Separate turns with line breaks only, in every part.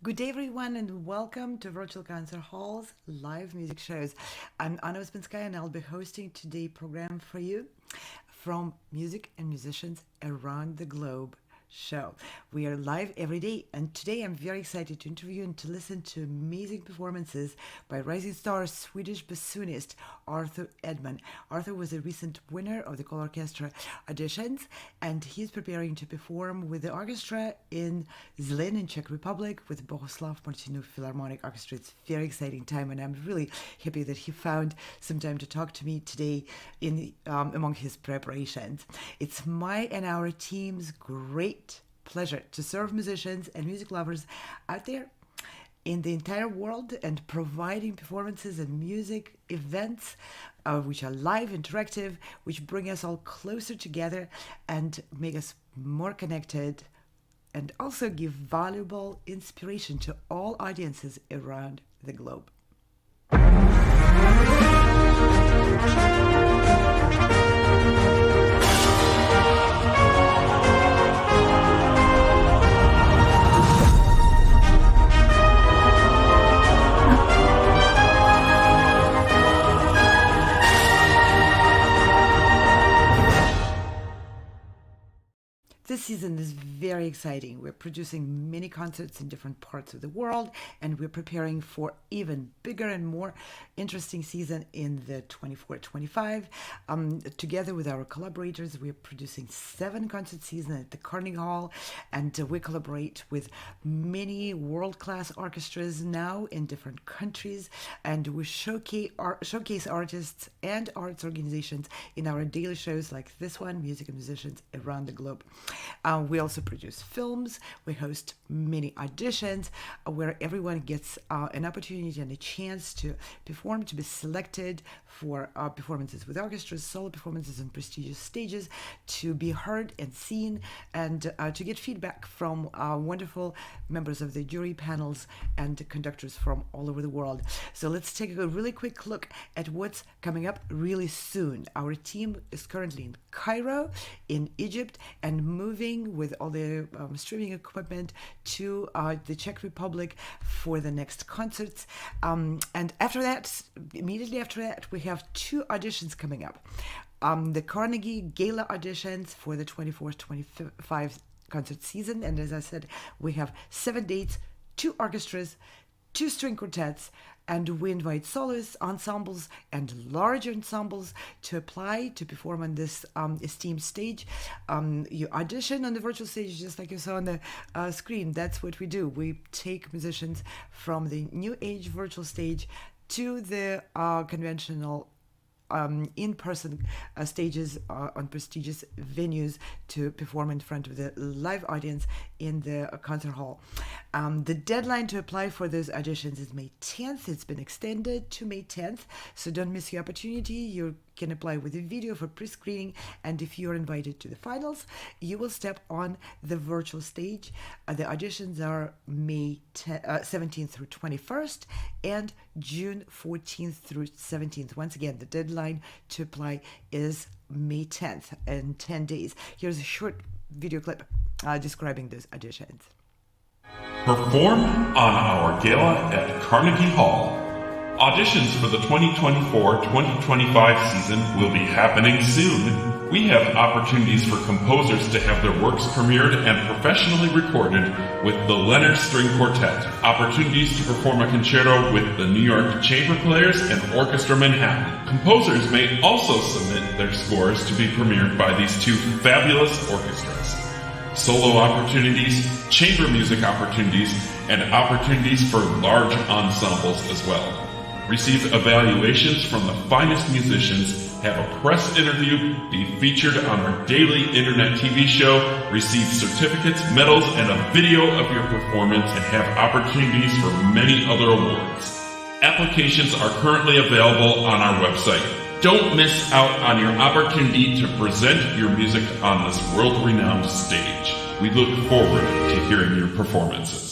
Good day, everyone, and welcome to Virtual Concert Hall's live music shows. I'm Anna Ospinskaya, and I'll be hosting today's program for you from music and musicians around the globe show. We are live every day, and today I'm very excited to interview and to listen to amazing performances by rising star Swedish bassoonist Arthur Edman. Arthur was a recent winner of the ColORCHESTRA Auditions, and he's preparing to perform with the orchestra in Zlin in Czech Republic with Bohuslav Martinu Philharmonic Orchestra. It's a very exciting time, and I'm really happy that he found some time to talk to me today in among his preparations. It's my and our team's great pleasure to serve musicians and music lovers out there in the entire world and providing performances and music events which are live, interactive, which bring us all closer together and make us more connected and also give valuable inspiration to all audiences around the globe. This season is very exciting. We're producing many concerts in different parts of the world, and we're preparing for even bigger and more interesting season in the 24-25. Together with our collaborators, we're producing 7 concert seasons at the Carnegie Hall, and we collaborate with many world-class orchestras now in different countries, and we showcase artists and arts organizations in our daily shows like this one, Music and Musicians Around the Globe. We also produce films. We host many auditions where everyone gets an opportunity and a chance to perform, to be selected for performances with orchestras, solo performances on prestigious stages, to be heard and seen, and to get feedback from wonderful members of the jury panels and conductors from all over the world. So let's take a really quick look at what's coming up really soon. Our team is currently in Cairo, in Egypt, and moving with all the streaming equipment to the Czech Republic for the next concerts. And after that, immediately after that, we have 2 auditions coming up. The Carnegie Gala auditions for the 24-25 concert season. And as I said, we have 7 dates, 2 orchestras, 2 string quartets, and we invite soloists, ensembles, and large ensembles to apply to perform on this esteemed stage. You audition on the virtual stage just like you saw on the screen. That's what we do. We take musicians from the new age virtual stage to the conventional in-person stages on prestigious venues to perform in front of the live audience in the concert hall. The deadline to apply for those auditions is May 10th. It's been extended to May 10th, so don't miss your opportunity. You can apply with a video for pre-screening, and if you're invited to the finals, you will step on the virtual stage. The auditions are May 17th through 21st and June 14th through 17th. Once again, the deadline to apply is May 10th in 10 days. Here's a short video clip describing those auditions.
Perform on our gala at Carnegie Hall. Auditions for the 2024-2025 season will be happening soon. We have opportunities for composers to have their works premiered and professionally recorded with the Leonard String Quartet, opportunities to perform a concerto with the New York Chamber Players and Orchestra Manhattan. Composers may also submit their scores to be premiered by these 2 fabulous orchestras. Solo opportunities, chamber music opportunities, and opportunities for large ensembles as well. Receive evaluations from the finest musicians, have a press interview, be featured on our daily internet TV show, receive certificates, medals, and a video of your performance, and have opportunities for many other awards. Applications are currently available on our website. Don't miss out on your opportunity to present your music on this world-renowned stage. We look forward to hearing your performances.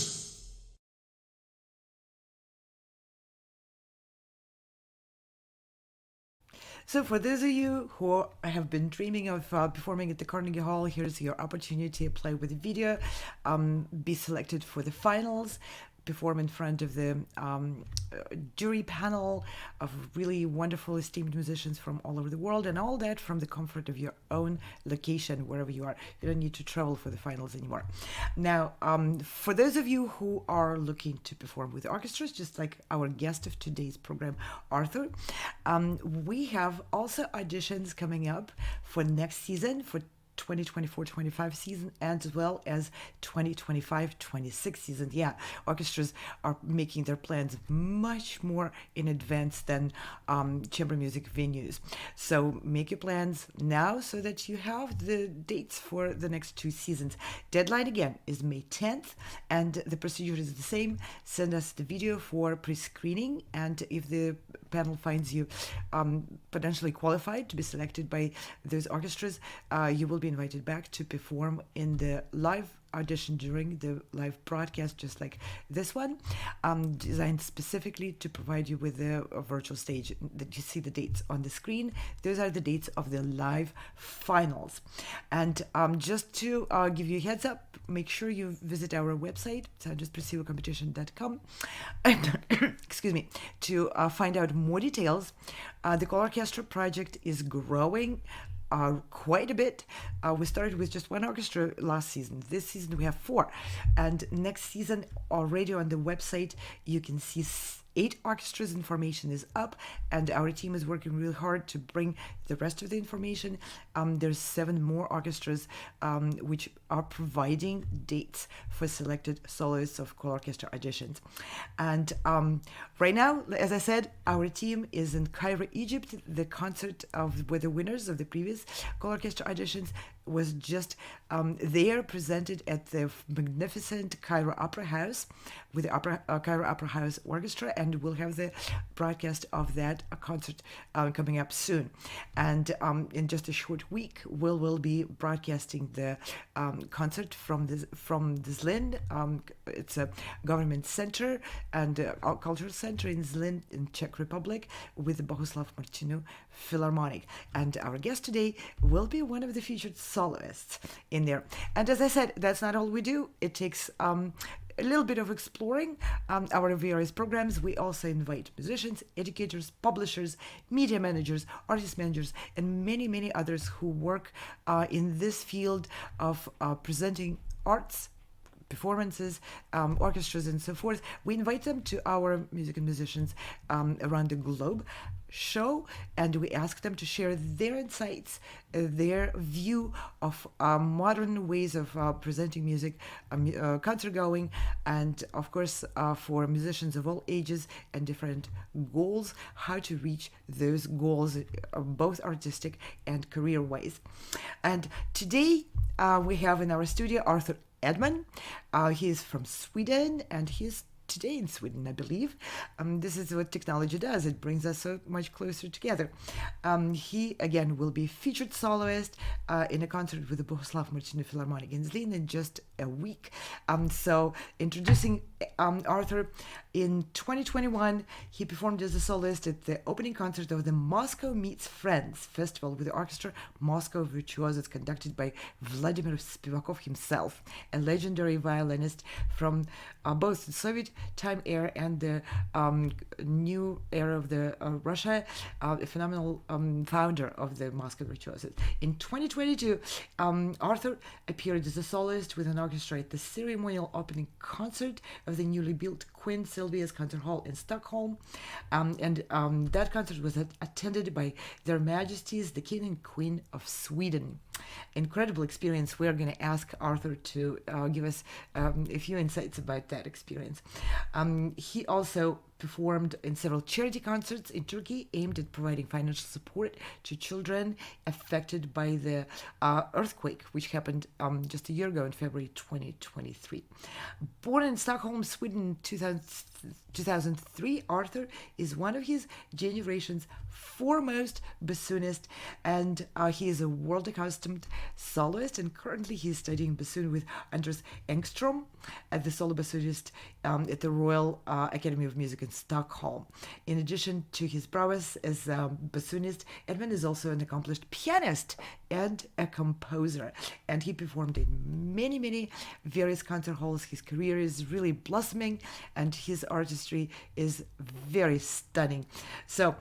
So for those of you who have been dreaming of performing at the Carnegie Hall, here's your opportunity to play with video, be selected for the finals, perform in front of the jury panel of really wonderful, esteemed musicians from all over the world, and all that from the comfort of your own location, wherever you are. You don't need to travel for the finals anymore. Now, for those of you who are looking to perform with orchestras, just like our guest of today's program, Arthur, we have also auditions coming up for next season, for 2024-25 season, as well as 2025-26 season. Yeah, orchestras are making their plans much more in advance than chamber music venues. So make your plans now so that you have the dates for the next 2 seasons. Deadline again is May 10th, and the procedure is the same. Send us the video for pre-screening, and if the panel finds you potentially qualified to be selected by those orchestras, you will be invited back to perform in the live audition during the live broadcast, just like this one, designed specifically to provide you with a virtual stage. That you see the dates on the screen. Those are the dates of the live finals. And just to give you a heads up, make sure you visit our website, ArtistVenture.com, excuse me, to find out more details. The ColORCHESTRA project is growing quite a bit. We started with just 1 orchestra last season. This season we have 4, and next season already on the website you can see 8 orchestras. Information is up, and our team is working really hard to bring the rest of the information. There's 7 more orchestras which are providing dates for selected soloists of ColORCHESTRA auditions. And right now, as I said, our team is in Cairo, Egypt. The concert with the winners of the previous ColORCHESTRA auditions was just there, presented at the magnificent Cairo Opera House with the Cairo Opera House Orchestra, and we'll have the broadcast of that concert coming up soon. And in just a short week, we'll be broadcasting the concert from the Zlin. It's a government center and cultural center in Zlin in Czech Republic with the Bohuslav Martinu Philharmonic. And our guest today will be one of the featured soloists in there. And as I said, that's not all we do. It takes a little bit of exploring our various programs. We also invite musicians, educators, publishers, media managers, artist managers, and many, many others who work in this field of presenting arts, performances, orchestras, and so forth. We invite them to our music and musicians around the globe show, and we ask them to share their insights, their view of modern ways of presenting music, concert going, and of course for musicians of all ages and different goals, how to reach those goals, both artistic and career-wise. And today we have in our studio Arthur Edman. He is from Sweden, and he's today in Sweden, I believe. This is what technology does. It brings us so much closer together. He, again, will be featured soloist in a concert with the Bohuslav Martinu Philharmonic in Zlin in just a week. So introducing Arthur, in 2021, he performed as a soloist at the opening concert of the Moscow Meets Friends Festival with the orchestra Moscow Virtuosos, conducted by Vladimir Spivakov himself, a legendary violinist from both the Soviet time era and the new era of the Russia, a phenomenal founder of the Moscow Virtuosos. In 2022, Arthur appeared as a soloist with an orchestra at the ceremonial opening concert of the newly built Queen Sylvia's Concert Hall in Stockholm, and that concert was attended by Their Majesties the King and Queen of Sweden. Incredible experience. We are going to ask Arthur to give us a few insights about that experience. He also performed in several charity concerts in Turkey aimed at providing financial support to children affected by the earthquake, which happened just a year ago in February 2023. Born in Stockholm, Sweden, 2003, Arthur is one of his generation's foremost bassoonists, and he is a world-accustomed soloist, and currently he is studying bassoon with Anders Engström as the solo bassoonist at the Royal Academy of Music in Stockholm. In addition to his prowess as a bassoonist, Edman is also an accomplished pianist and a composer. And he performed in many, many various concert halls. His career is really blossoming, and his artistry is very stunning. So,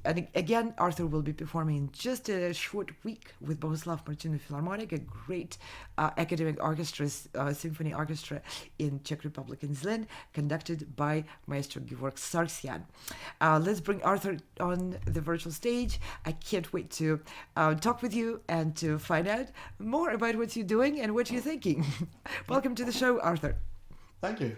and again, Arthur will be performing in just a short week with Bohuslav Martinu Philharmonic, a great academic orchestra, symphony orchestra in Czech Republic in Zlin, conducted by Maestro Georg Sargsyan. Let's bring Arthur on the virtual stage. I can't wait to talk with you and to find out more about what you're doing and what you're thinking. Welcome to the show, Arthur.
Thank you.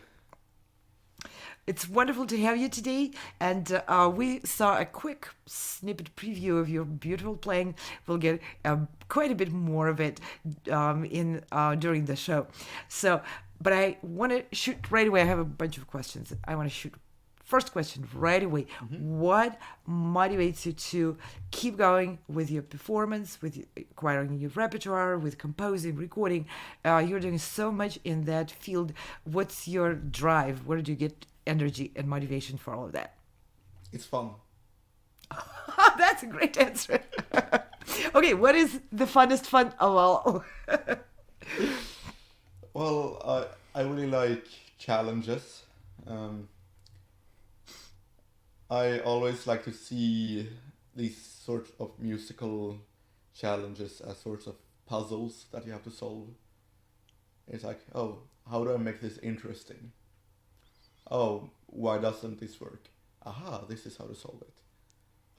It's wonderful to have you today, and we saw a quick snippet preview of your beautiful playing. We'll get quite a bit more of it during the show. So, but I want to shoot right away. I have a bunch of questions. I want to shoot. First question right away. Mm-hmm. What motivates you to keep going with your performance, with acquiring your repertoire, with composing, recording? You're doing so much in that field. What's your drive? Where do you get energy and motivation for all of that?
It's fun.
That's a great answer. Okay, what is the funnest fun of all?
Well, I really like challenges. I always like to see these sorts of musical challenges as sorts of puzzles that you have to solve. It's like, oh, how do I make this interesting? Oh, why doesn't this work? Aha, this is how to solve it.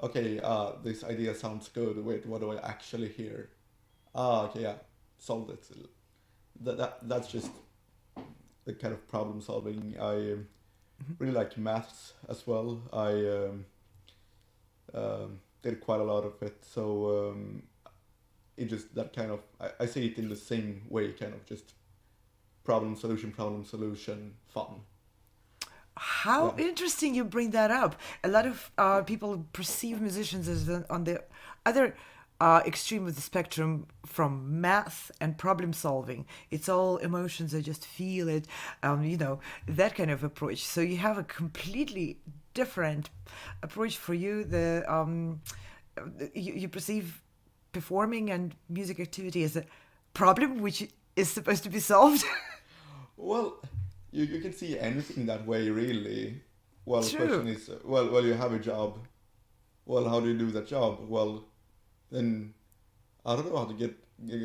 Okay, this idea sounds good. Wait, what do I actually hear? Okay, yeah, solved it. That's just the kind of problem solving. I really like maths as well. I did quite a lot of it, so it just that kind of I see it in the same way, kind of just problem solution, fun.
How interesting you bring that up. A lot of people perceive musicians as on the other extreme of the spectrum from math and problem solving. It's all emotions, I just feel it, that kind of approach. So you have a completely different approach for you. You perceive performing and music activity as a problem which is supposed to be solved.
Well, you can see anything that way, really. Well,
True.
The question is, well, you have a job. Well, how do you do that job? Well, then I don't know how to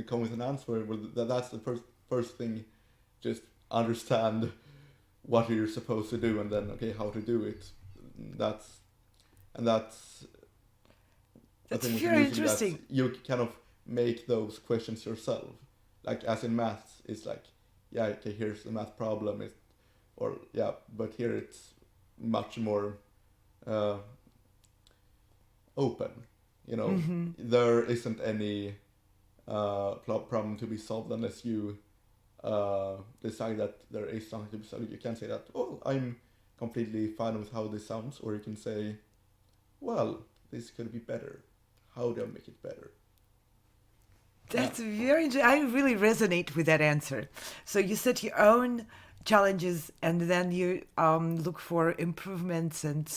come with an answer. Well, that's the first thing. Just understand what you're supposed to do, and then how to do it. That's
very interesting.
You kind of make those questions yourself. Like as in maths, it's like, yeah, okay, here's the math problem. But here it's much more open.
Mm-hmm.
There isn't any problem to be solved unless you decide that there is something to be solved. You can't say that, oh, I'm completely fine with how this sounds, or you can say, well, this could be better. How do I make it better?
That's very interesting. I really resonate with that answer. So you set your own challenges, and then you look for improvements, and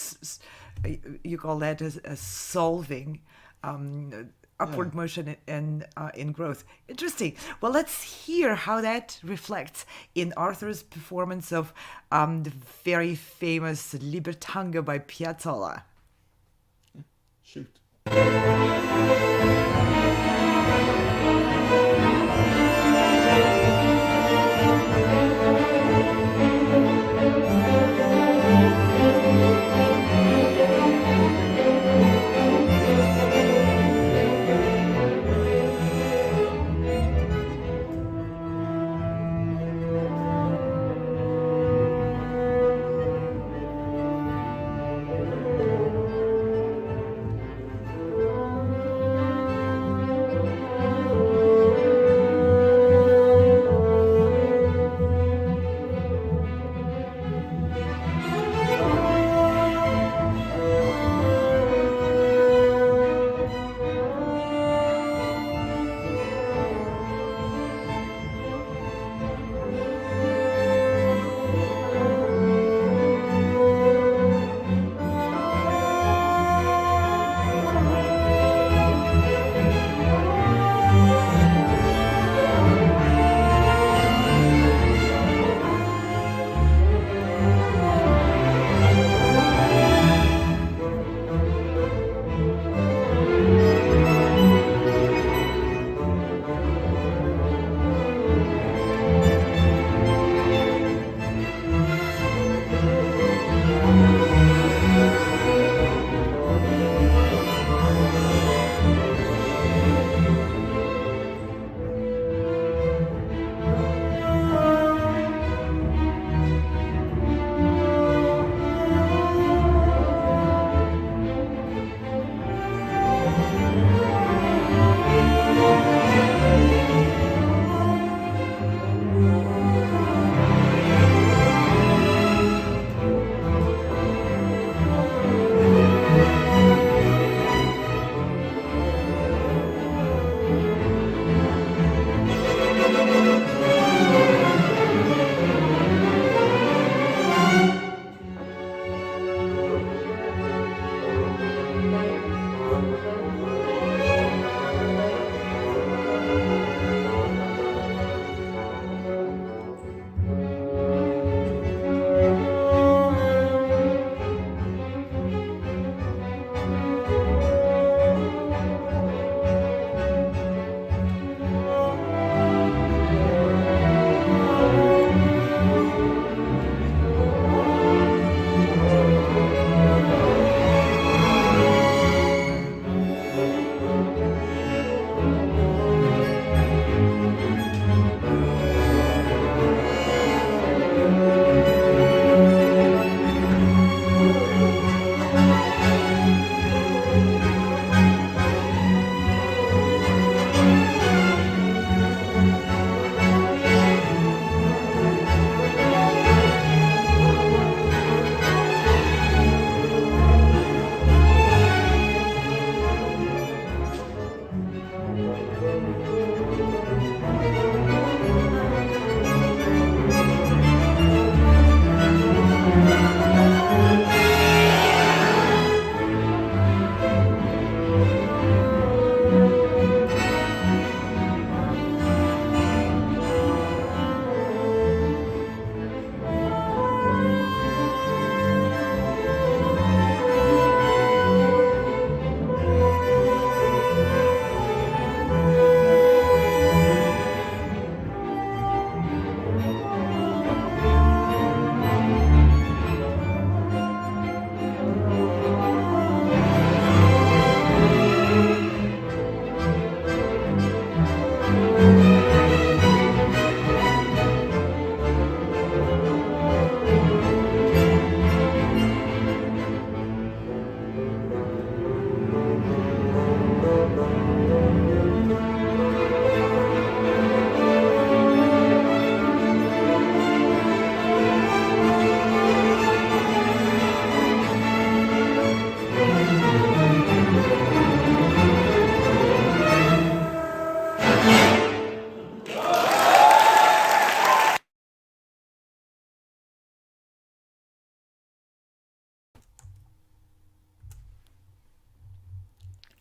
you call that as solving, upward motion and in growth. Interesting. Well, let's hear how that reflects in Arthur's performance of the very famous Libertango by Piazzolla.
Shoot.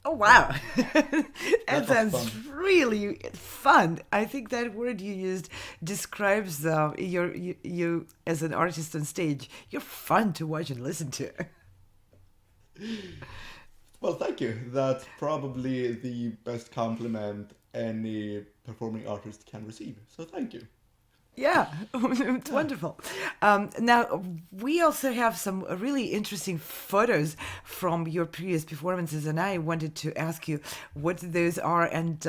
Oh wow, that
That was
sounds
fun.
really fun. I think that word you used describes you as an artist on stage. You're fun to watch and listen to.
Well, thank you. That's probably the best compliment any performing artist can receive. So thank you.
Yeah, it's
Yeah.
wonderful. Now, we also have some really interesting photos from your previous performances, and I wanted to ask you what those are and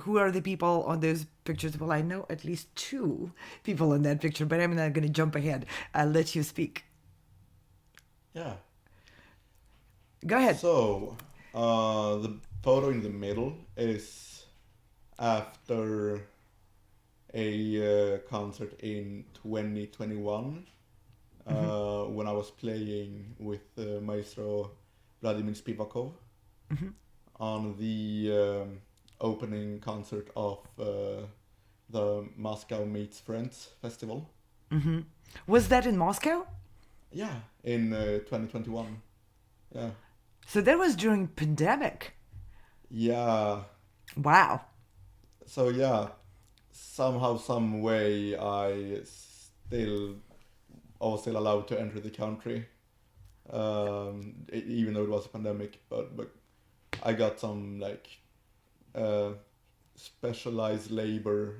who are the people on those pictures. Well, I know at least two people in that picture, but I'm not going to jump ahead. I'll let you speak.
Yeah.
Go ahead.
So, the photo in the middle is after a concert in 2021 when I was playing with Maestro Vladimir Spivakov on the opening concert of the Moscow Meets Friends festival.
Was that in Moscow?
Yeah, in 2021. Yeah.
So that was during pandemic.
Yeah.
Wow.
So yeah, somehow, some way, I was still allowed to enter the country, even though it was a pandemic. But I got some like uh, specialized labor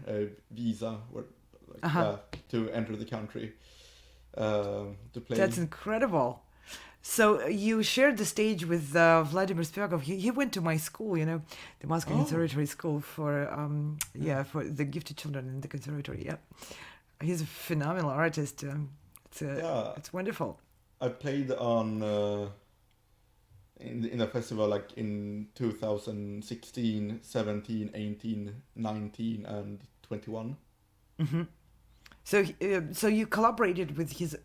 visa, where like yeah, to enter the country to play.
That's incredible. So you shared the stage with Vladimir Spivakov. He went to my school, the Moscow
Oh,
Conservatory School for for the gifted children in the conservatory. Yeah, he's a phenomenal artist.
yeah.
It's wonderful.
I played on in the festival like in 2016, 17, 18, 19, and 21.
So you collaborated with his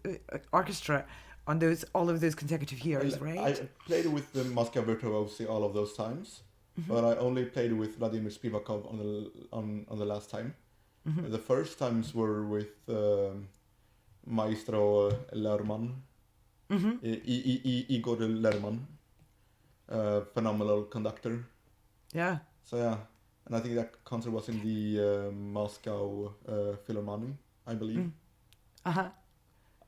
orchestra on all of those consecutive years, right?
I played with the Moscow Virtuosi all of those times, but I only played with Vladimir Spivakov on the last time. The first times were with Maestro Lerman, Igor Lerman, phenomenal conductor.
Yeah.
So yeah, and I think that concert was in the Moscow Philharmonic, I believe.
Uh-huh.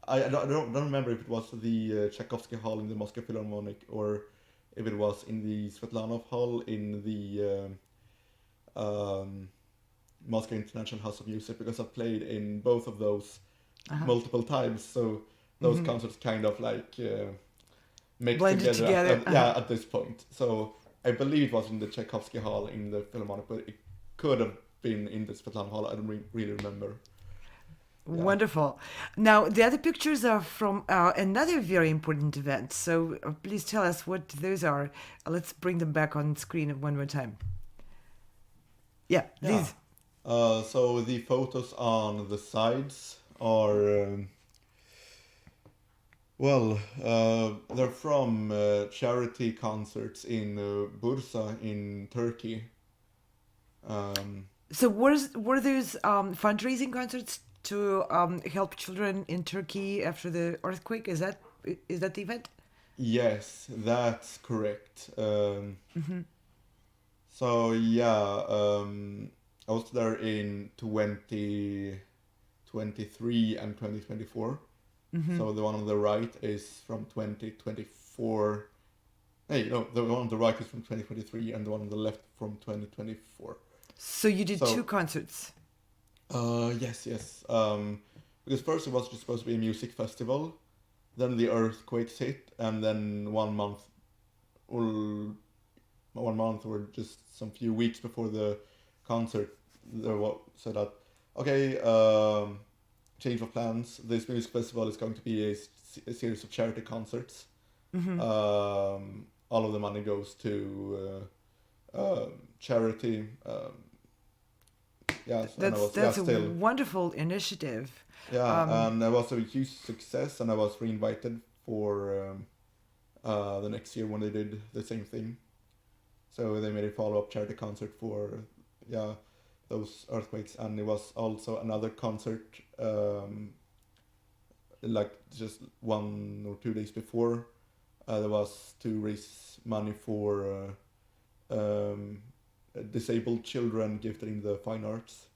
I don't remember if it was the Tchaikovsky Hall in the Moscow Philharmonic or if it was in the Svetlanov Hall in the Moscow International House of Music, because I've played in both of those multiple times. So those concerts kind of like mixed
Blended
together.
together.
Yeah, at this point. So I believe it was in the Tchaikovsky Hall in the Philharmonic, but it could have been in the Svetlanov Hall. I don't really remember. Yeah.
Wonderful. Now, the other pictures are from another very important event. So please tell us what those are. Let's bring them back on screen one more time. Yeah,
Yeah.
these.
So the photos on the sides are, they're from charity concerts in Bursa in Turkey.
So were those fundraising concerts to help children in Turkey after the earthquake? Is that the event?
Yes, that's correct. So yeah, I was there in 2023 and 2024. So the one on the right is from 2024. Hey, no, the one on the right is from 2023 and the one on the left from 2024.
So you did
So-
two concerts.
Yes. Because first it was just supposed to be a music festival, then the earthquakes hit, and then 1 month or just some few weeks before the concert, there was said that okay, change of plans. This music festival is going to be a series of charity concerts. All of the money goes to charity. Yeah, so and I was,
That's a
still.
wonderful initiative.
Yeah, and it was a huge success, and I was reinvited for the next year when they did the same thing. So they made a follow-up charity concert for those earthquakes, and it was also another concert like just 1 or 2 days before There was to raise money for disabled children gifted in the fine arts.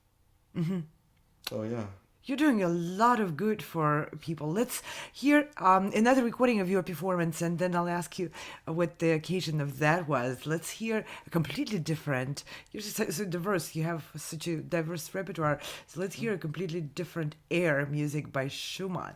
So yeah.
You're doing a lot of good for people. Let's hear another recording of your performance, and then I'll ask you what the occasion of that was. Let's hear a completely different. You're so diverse. You have such a diverse repertoire. So let's hear a completely different air music by Schumann.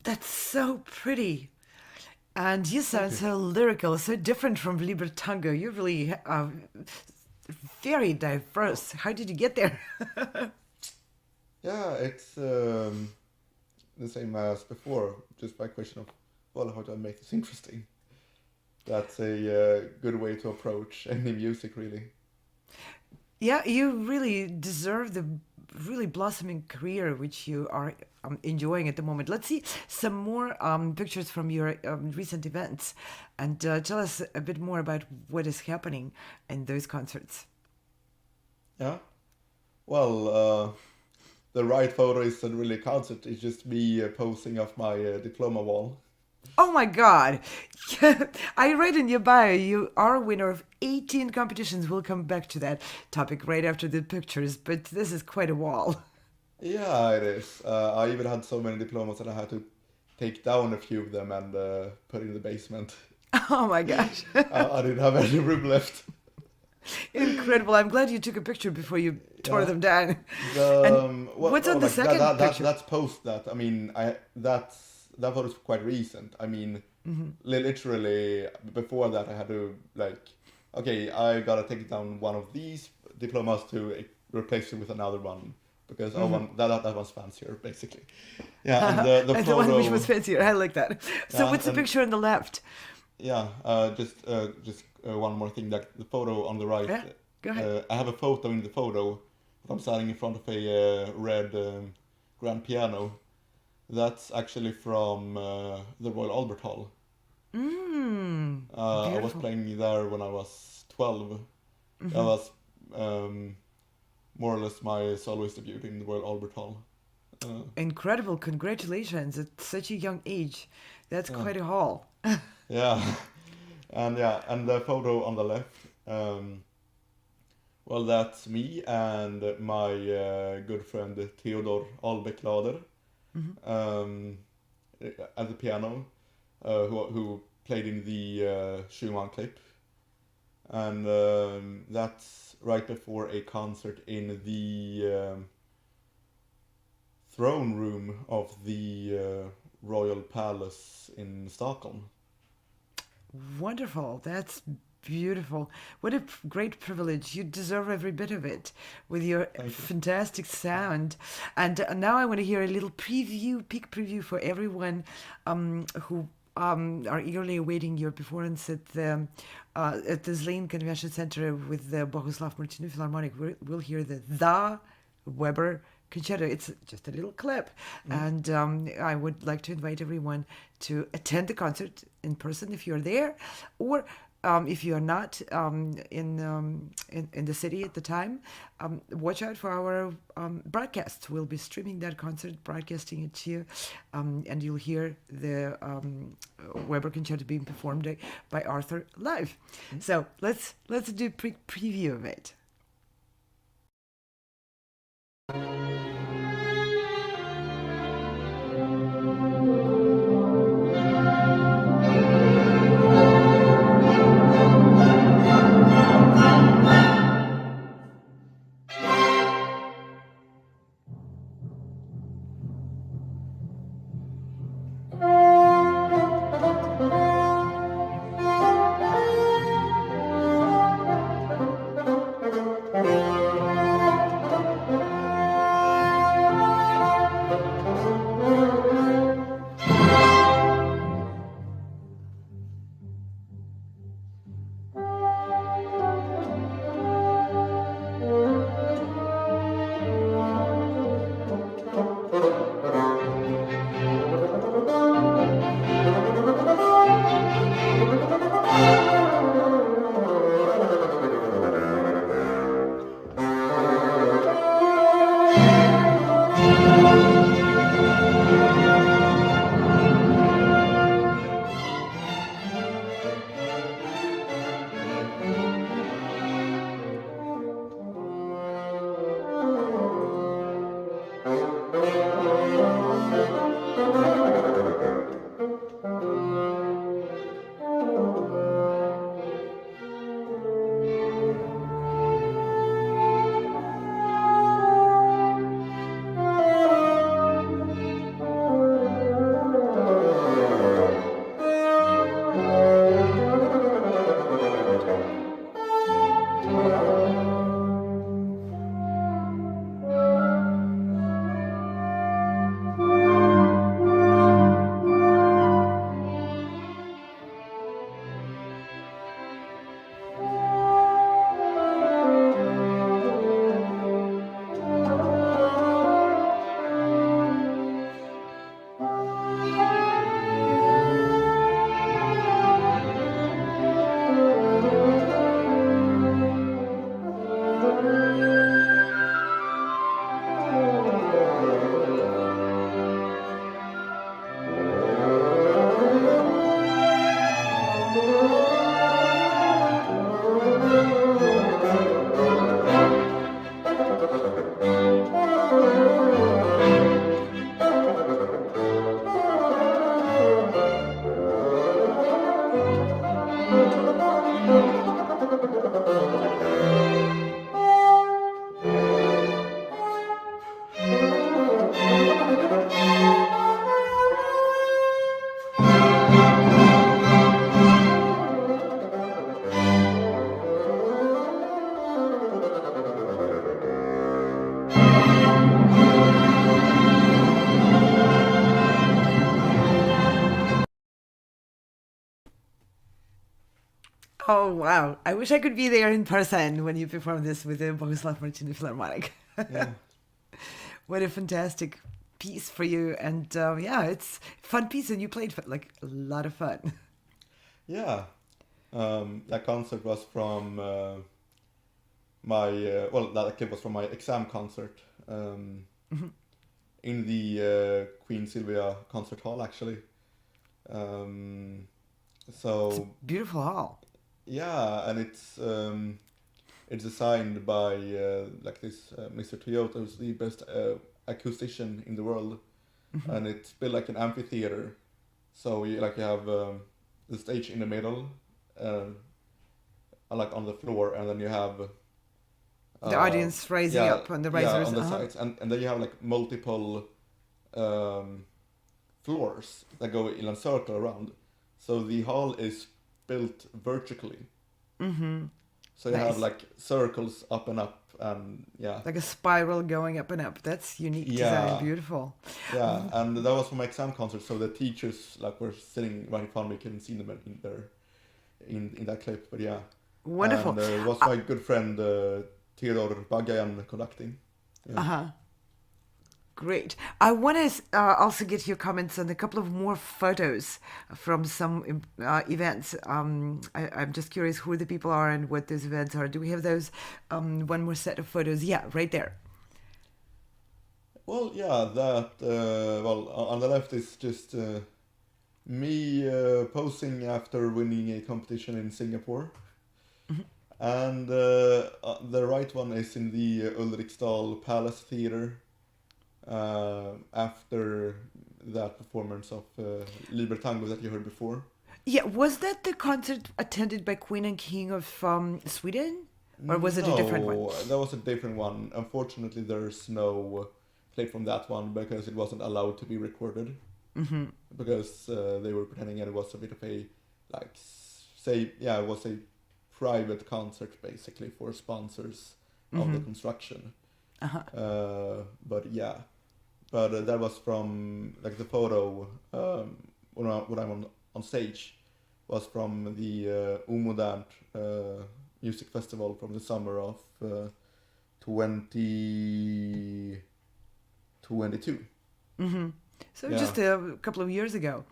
That's so pretty. And you sound so lyrical, so different from Libertango. You're really very diverse. How did you get there?
Yeah, it's the same as before, just by question of, well, how do I make this interesting? That's a good way to approach any music, really.
Yeah, you really deserve the really blossoming career which you are enjoying at the moment. Let's see some more pictures from your recent events, and tell us a bit more about what is happening in those concerts.
Yeah. Well, the right photo isn't really a concert. It's just me posing off my diploma wall.
Oh my God! I read in your bio you are a winner of 18 competitions. We'll come back to that topic right after the pictures, but this is quite a wall.
Yeah, it is. I even had so many diplomas that I had to take down a few of them and put in the basement.
Oh my gosh.
I didn't have any room left.
Incredible. I'm glad you took a picture before you tore
Yeah.
them down.
The,
And what's on the
like
second picture?
that's post that. I mean, that photo's quite recent. I mean, literally before that, I had to like, okay, I gotta take down one of these diplomas to replace it with another one. because that one's fancier, basically. Yeah, and the
And
photo.
the one which was fancier. I like that. So
Yeah,
what's the
and-
picture on the left?
Yeah, just one more thing. That the photo on the right.
Yeah, go ahead.
I have a photo in the photo. I'm standing in front of a red grand piano. That's actually from the Royal Albert Hall. I was
Beautiful.
playing there when I was 12. That was more or less my soloist debut in the Royal Albert Hall.
Incredible. Congratulations at such a young age. That's quite a haul.
Yeah, and the photo on the left. Well, that's me and my good friend Theodor Albecklader at the piano, who played in the Schumann clip, and that's right before a concert in the throne room of the Royal Palace in Stockholm.
Wonderful. That's beautiful. What a great privilege. You deserve every bit of it with your fantastic sound. And now I want to hear a little preview, peek preview for everyone who are eagerly awaiting your performance at the Zlin Convention Center with the Bohuslav Martinu Philharmonic. We'll hear the Weber Concerto. It's just a little clip, and I would like to invite everyone to attend the concert in person if you're there, or if you are not in the city at the time, watch out for our broadcast. We'll be streaming that concert, broadcasting it to you, and you'll hear the Weber Concerto being performed by Arthur live. So let's do a preview of it. Oh, wow. I wish I could be there in person when you perform this with the Bohuslav Martinu Philharmonic.
Yeah.
What a fantastic piece for you. And yeah, it's a fun piece, and you played like a lot of fun.
Yeah. That concert was from that clip was from my exam concert in the Queen Sylvia Concert Hall, actually. So
Beautiful hall.
yeah, and it's designed by like this Mr. Toyota, who's the best acoustician in the world, and it's built like an amphitheater. So you have the stage in the middle, like on the floor, and then you have
The audience rising up on the risers.
on the sides, and then you have like multiple floors that go in a circle around. So the hall is built vertically. So you have like circles up and up, and yeah.
Like a spiral going up and up. That's unique design. Beautiful.
Yeah, and that was for my exam concert. So the teachers were sitting right in front of me. Couldn't see them in there, in that clip. But yeah,
Wonderful.
And it was my good friend Theodor Bagayan conducting. Yeah.
Great. I want to also get your comments on a couple of more photos from some events. I'm just curious who the people are and what those events are. Do we have those? One more set of photos. Yeah, right there.
Well, yeah, that, on the left is just me posing after winning a competition in Singapore. And the right one is in the Ulriksdal Palace Theatre. After that performance of Libertango that you heard before.
Yeah, was that the concert attended by Queen and King of Sweden? Or was it a different one?
No, that was a different one. Unfortunately, there's no clip from that one because it wasn't allowed to be recorded. Because they were pretending it was a bit of a, it was a private concert basically for sponsors of the construction. But yeah, that was from the photo when I'm on stage was from the Modernt music festival from the summer of 2022.
So just a couple of years ago.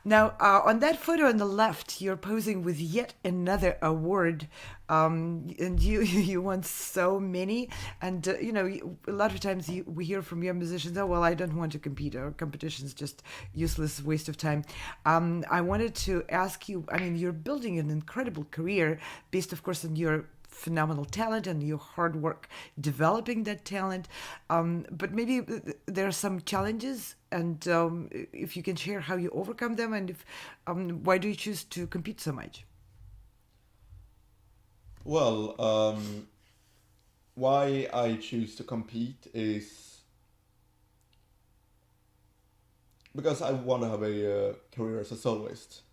Now, on that photo on the left, you're posing with yet another award, and you won so many. And a lot of times we hear from young musicians, "Oh, well, I don't want to compete, or competition's just useless, waste of time." I wanted to ask you. I mean, you're building an incredible career based, of course, on your phenomenal talent and your hard work developing that talent, but maybe there are some challenges, and if you can share how you overcome them, and if why do you choose to compete so much?
Well, why I choose to compete is because I want to have a career as a soloist.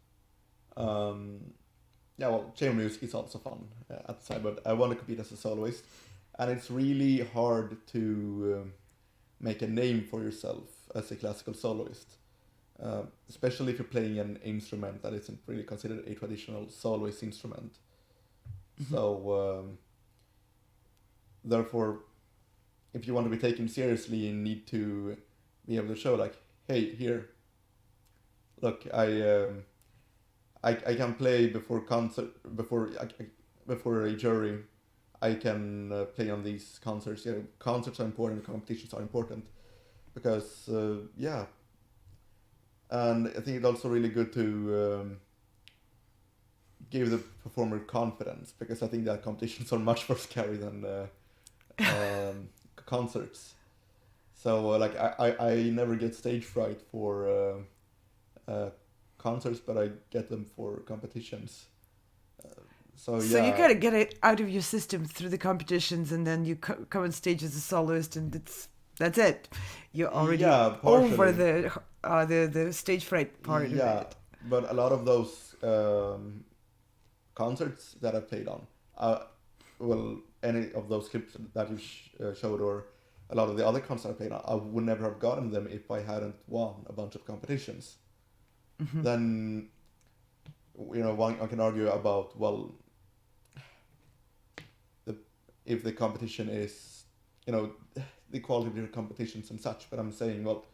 Yeah, well, chamber music is also fun at the side, but I want to compete as a soloist, and it's really hard to make a name for yourself as a classical soloist, especially if you're playing an instrument that isn't really considered a traditional soloist instrument. So, therefore, if you want to be taken seriously, you need to be able to show hey, here, look, I can play before a jury. I can play on these concerts. Yeah, concerts are important. Competitions are important because and I think it's also really good to give the performer confidence, because I think that competitions are much more scary than concerts. So I never get stage fright for concerts, but I get them for competitions. So
you gotta get it out of your system through the competitions, and then you come on stage as a soloist, and that's it. You're already over the stage fright part of it.
But a lot of those concerts that I played on, any of those clips that you showed, or a lot of the other concerts I played on, I would never have gotten them if I hadn't won a bunch of competitions. Then one can argue about, well, if the competition is, the quality of your competitions and such. But I'm saying, well,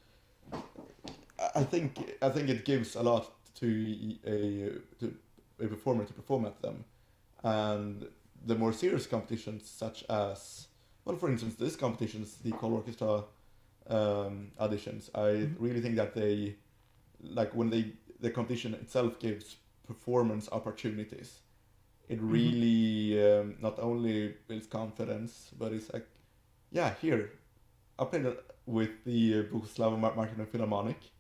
I think it gives a lot to a performer to perform at them, and the more serious competitions, such as, well, for instance, this competition, the ColORCHESTRA Auditions. I really think that they, like, when the competition itself gives performance opportunities, it really not only builds confidence, but it's like, yeah, here, I played with the Bohuslav Martinu Philharmonic.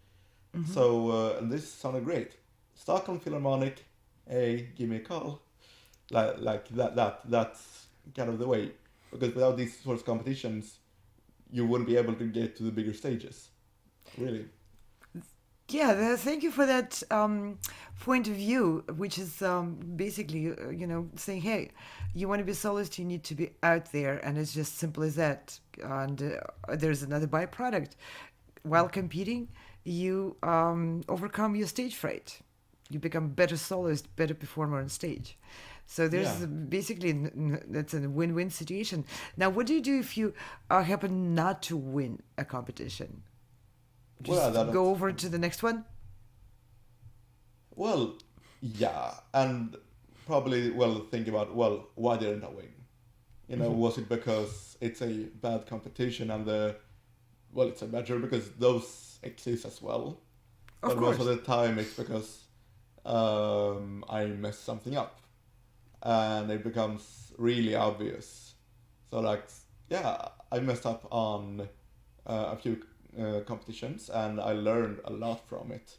So and this sounded great. Stockholm Philharmonic, hey, give me a call. Like that's kind of the way, because without these sorts of competitions, you wouldn't be able to get to the bigger stages, really.
Yeah, thank you for that point of view, which is basically, saying, hey, you want to be a soloist, you need to be out there, and it's just simple as that. And there's another byproduct. While competing, you overcome your stage fright. You become better soloist, better performer on stage. So there's basically, that's a win-win situation. Now, what do you do if you happen not to win a competition? Just go over to the next one?
Well, yeah, and probably, think about, why didn't I win? Was it because it's a bad competition and it's a better, because those exist as well.
Of
but
course.
most of the time it's because I messed something up, and it becomes really obvious. So I messed up on a few competitions, and I learned a lot from it.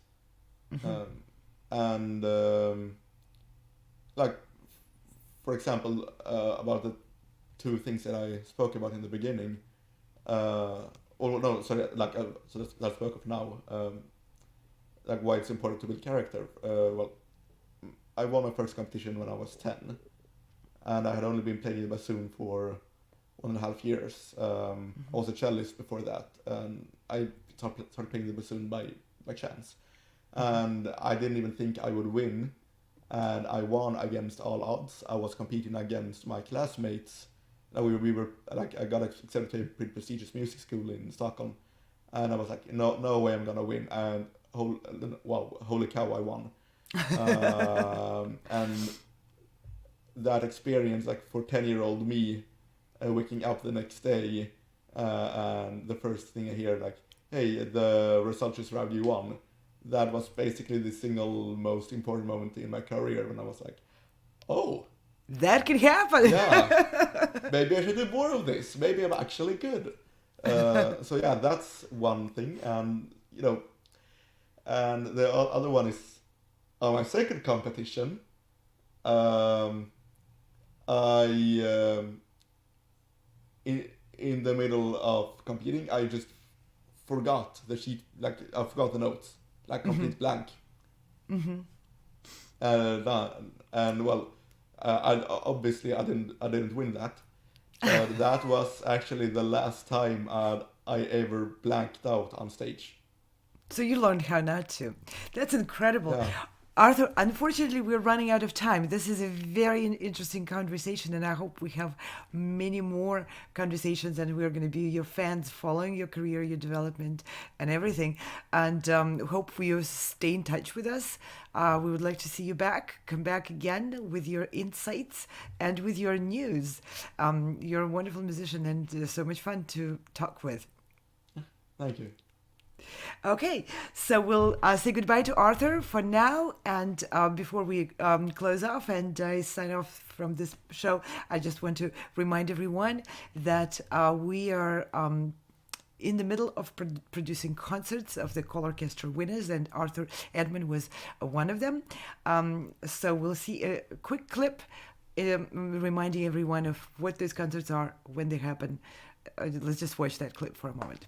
For example, about the two things that I spoke about in the beginning, that I spoke of now, why it's important to build character. I won my first competition when I was 10, and I had only been playing the bassoon for 1.5 years. I was a cellist before that, and I started playing the bassoon by chance. And I didn't even think I would win, and I won against all odds. I was competing against my classmates. We were I got accepted to a pretty prestigious music school in Stockholm, and I was like, no way I'm gonna win. And holy cow, I won. And that experience, for 10-year-old me, waking up the next day, and the first thing I hear, hey, the result just arrived, you won. That was basically the single most important moment in my career, when I was like, oh,
that can happen.
Yeah, maybe I should do more of this. Maybe I'm actually good. So yeah, that's one thing, and and the other one is my second competition. In the middle of competing, I just forgot the sheet. I forgot the notes, complete blank. I didn't win that. That was actually the last time I ever blanked out on stage.
So you learned how not to. That's incredible.
Yeah.
Arthur, unfortunately, we're running out of time. This is a very interesting conversation, and I hope we have many more conversations, and we're going to be your fans, following your career, your development, and everything. And hope you stay in touch with us. We would like to see you back. Come back again with your insights and with your news. You're a wonderful musician, and so much fun to talk with.
Thank you.
Okay, so we'll say goodbye to Arthur for now, and before we close off and sign off from this show, I just want to remind everyone that we are in the middle of producing concerts of the ColORCHESTRA winners, and Arthur Edman was one of them. So we'll see a quick clip reminding everyone of what those concerts are, when they happen. Let's just watch that clip for a moment.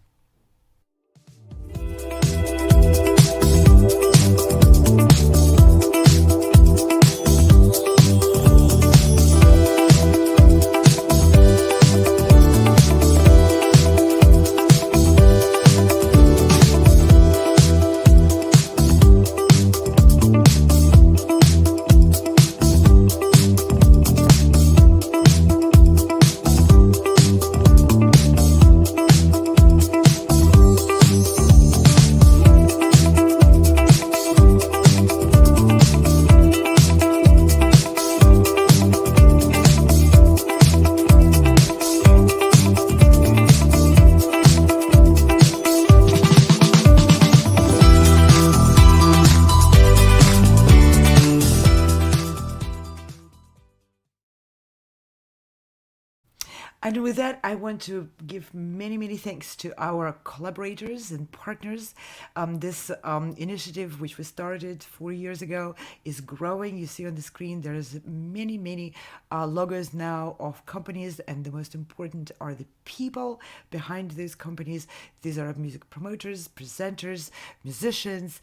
with that, I want to give many, many thanks to our collaborators and partners. This initiative, which was started 4 years ago, is growing. You see on the screen, there's many, many logos now of companies, and the most important are the people behind those companies. These are music promoters, presenters, musicians,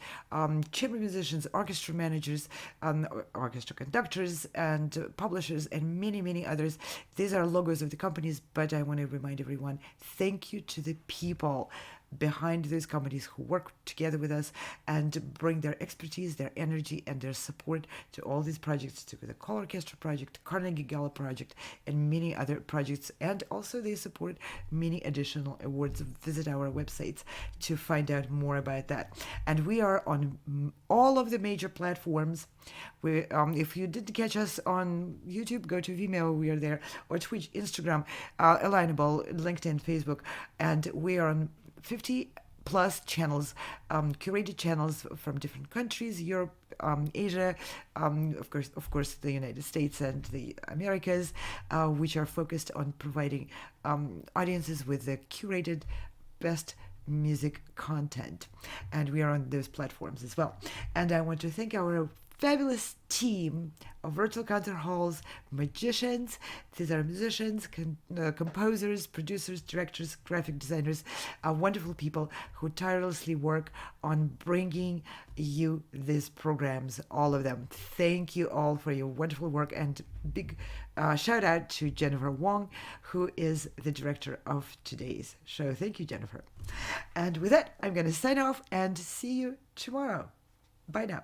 chamber musicians, orchestra managers, orchestra conductors, and publishers, and many, many others. These are logos of the companies, but I want to remind everyone, thank you to the people behind those companies who work together with us and bring their expertise, their energy, and their support to all these projects, to the ColORCHESTRA project, Carnegie Gala project, and many other projects. And also they support many additional awards. Visit our websites to find out more about that. And we are on all of the major platforms. If you didn't catch us on YouTube, go to Vimeo, we are there, or Twitch, Instagram, Alignable, LinkedIn, Facebook, and we are on 50 plus channels, curated channels from different countries, Europe, Asia, of course, the United States and the Americas, which are focused on providing audiences with the curated best music content. And we are on those platforms as well. And I want to thank our fabulous team of virtual concert halls, magicians. These are musicians, composers, producers, directors, graphic designers, wonderful people who tirelessly work on bringing you these programs, all of them. Thank you all for your wonderful work, and big shout out to Jennifer Wong, who is the director of today's show. Thank you, Jennifer. And with that, I'm going to sign off and see you tomorrow. Bye now.